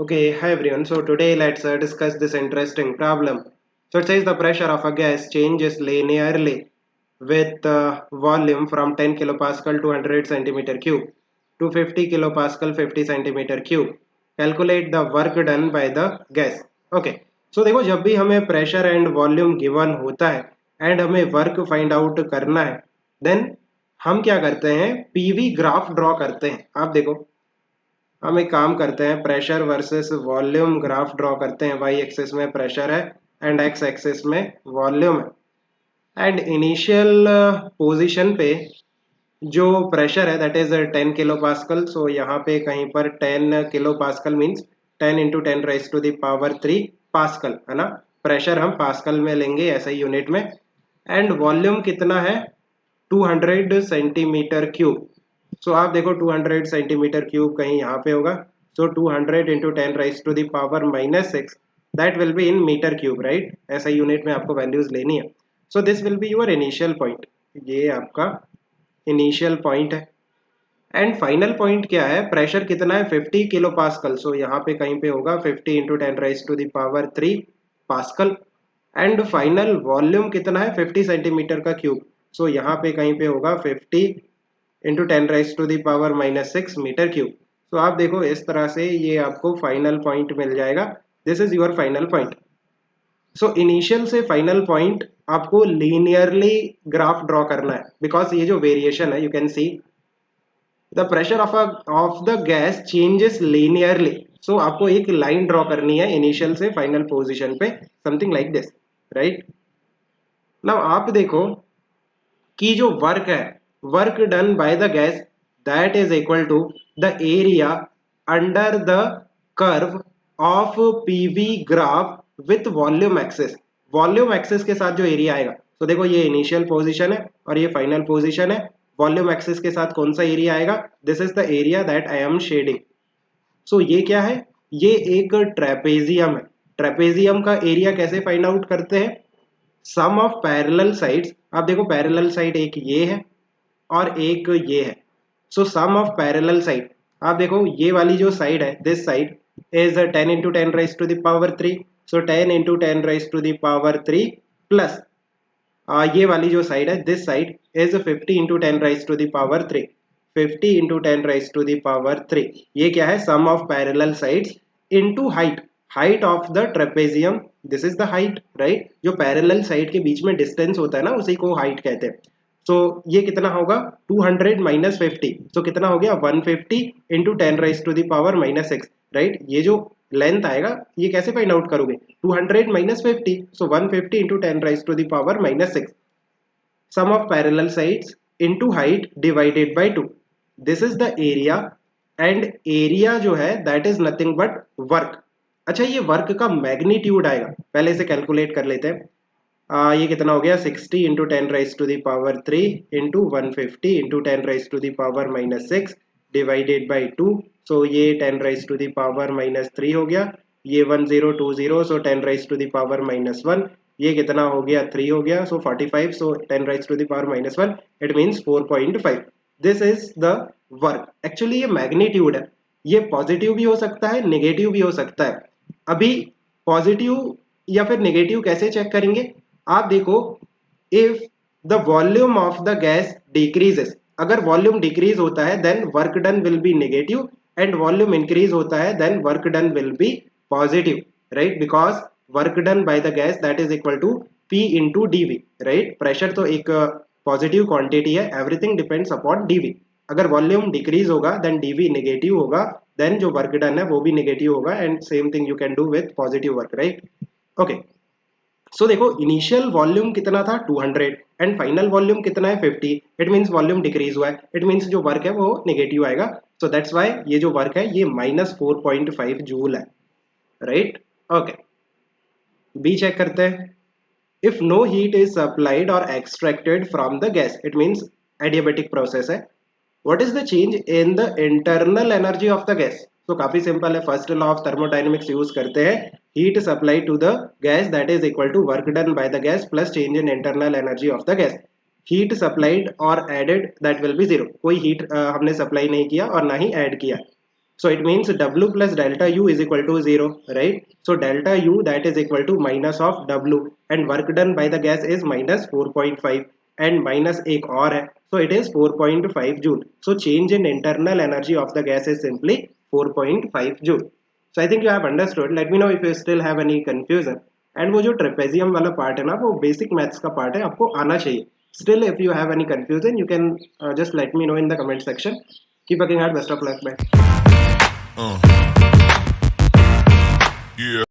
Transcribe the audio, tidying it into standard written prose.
Okay, hi everyone. So today let's discuss this interesting problem. So it says the pressure of a gas changes linearly with volume from 10 kilopascal to 100 centimeter cube to 50 kilopascal 50 centimeter cube. Calculate the work done by the gas. Okay. So देखो जब भी हमें pressure and volume given होता है and हमें work find out करना है then हम क्या करते हैं पीवी ग्राफ ड्रॉ करते हैं। आप देखो हम एक काम करते हैं pressure versus volume graph draw करते हैं। वाई एक्सिस में प्रेशर है एंड एक्स एक्सिस में वॉल्यूम है एंड इनिशियल पोजीशन पे जो प्रेशर है that is 10 kilo pascal. So यहाँ पे कहीं पर 10 kilo pascal means 10 into 10 raise to the power 3 pascal है ना। प्रेशर हम पास्कल में लेंगे ऐसे यूनिट में एंड वॉल्यूम कितना है 200 सेंटीमीटर क्यूब। सो आप देखो 200 सेंटीमीटर क्यूब कहीं यहाँ पे होगा। So 200 into 10 raise to the power -6 that will be in metre cube right. ऐसा यूनिट में आपको वैल्यूज लेनी है। So this will be your initial point. ये आपका इनिशियल पॉइंट है एंड फाइनल पॉइंट क्या है प्रेशर कितना है 50 किलो पास्कल। सो यहाँ पे कहीं पे होगा 50 into 10 raise to the power 3 pascal and final volume कितना है 50 सेंटीमीटर का क्यूब। सो यहाँ पे कहीं पे होगा 50 into 10 raise to the power -6 metre cube. तो आप देखो इस तरह से ये आपको फाइनल पॉइंट मिल जाएगा। This is your final point. So initial से फाइनल पॉइंट आपको लीनियरली ग्राफ ड्रॉ करना है बिकॉज ये जो वेरिएशन है you can see the pressure of the gas changes linearly. So आपको एक लाइन ड्रॉ करनी है इनिशियल से फाइनल पोजिशन पे something like this right. Now आप देखो कि जो वर्क है work done by the gas that is equal to the area under the curve of PV graph with volume axis. Volume axis के साथ जो एरिया आएगा तो देखो ये इनिशियल पोजीशन है और ये फाइनल पोजीशन है। वॉल्यूम एक्सिस के साथ कौन सा एरिया आएगा this is the area that I am shading. So ये क्या है ये एक ट्रेपेजियम है। ट्रेपेजियम का एरिया कैसे फाइंड आउट करते हैं सम ऑफ पैरेलल साइड्स। आप देखो पैरेलल साइड एक ये है और एक ये है। So sum of parallel side आप देखो ये वाली जो साइड है this side is 10 into 10 raise to the power 3। So 10 into 10 raise to the power 3 plus ये वाली जो साइड है this side is 50 into 10 raise to the power 3। 50 into 10 raise to the power 3 ये क्या है sum of parallel sides into height. Height of the trapezium this is the height right. जो parallel side के बीच में distance होता है ना उसी को हाइट कहते हैं। सो ये कितना होगा 200 माइनस 50। सो कितना हो गया 150 into 10 raise to the power -6 right. ये जो लेंथ आएगा ये कैसे फाइंड आउट करोगे 200 minus 50। So 150 into 10 raise to the power -6 sum of parallel sides into height divided by 2 this is the area and area जो है that is nothing but work। अच्छा ये वर्क का मैग्नीट्यूड आएगा पहले से कैलकुलेट कर लेते हैं। ये कितना हो गया 60 into 10 raise to the power 3 into 150 into 10 raise to the power -6 divided by 2। So ये 10 राइज टू द पावर -3 हो गया। ये 1020 so 10 raise to the power -1 ये कितना हो गया 3 हो गया। So 45 so 10 raise to the power -1 it means 4.5। This is the work. Actually ये मैग्नीट्यूड है ये पॉजिटिव भी हो सकता है नेगेटिव भी हो सकता है। अभी पॉजिटिव या फिर नेगेटिव कैसे चेक करेंगे आप देखो if the volume of the gas decreases अगर वॉल्यूम डिक्रीज होता है then work done will be negative and volume increase होता है then work done will be positive right because work done by the gas that is equal to P into dV right. Pressure तो एक positive quantity है everything depends upon dV। अगर volume decrease होगा then dV negative होगा देन जो work done है वो भी नेगेटिव होगा and same thing you can do with positive work right. Okay so देखो इनिशियल वॉल्यूम कितना था 200 एंड फाइनल वॉल्यूम कितना है 50। इट मीन्स वॉल्यूम डिक्रीज हुआ है इट मीन्स जो वर्क है वो नेगेटिव आएगा। सो दैट्स वाई ये जो वर्क है ये -4.5 जूल है राइट। ओके बी चेक करते हैं। If no heat is supplied और extracted from the gas it means adiabatic process है। What is the change in the internal energy of the gas. तो काफी सिंपल है first law of thermodynamics use करते हैं heat supply to the gas that is equal to work done by the gas plus change in internal energy of the gas. Heat supplied और added that will B zero. कोई heat हमने supply नहीं किया और ना ही add किया। So it means W plus delta U is equal to 0, right? So delta U, that is equal to minus of W, and work done by the gas is minus 4.5 and minus एक और है, so it is 4.5 joule. So change in internal energy of the gas is simply 4.5 joule. So I think you have understood. Let me know if you still have any confusion. And वो जो trapezium वाला part है ना, वो basic maths का part है, आपको आना चाहिए. Still, if you have any confusion, you can just let me know in the comment section. Keep working hard. Best of luck. Bye. Yeah.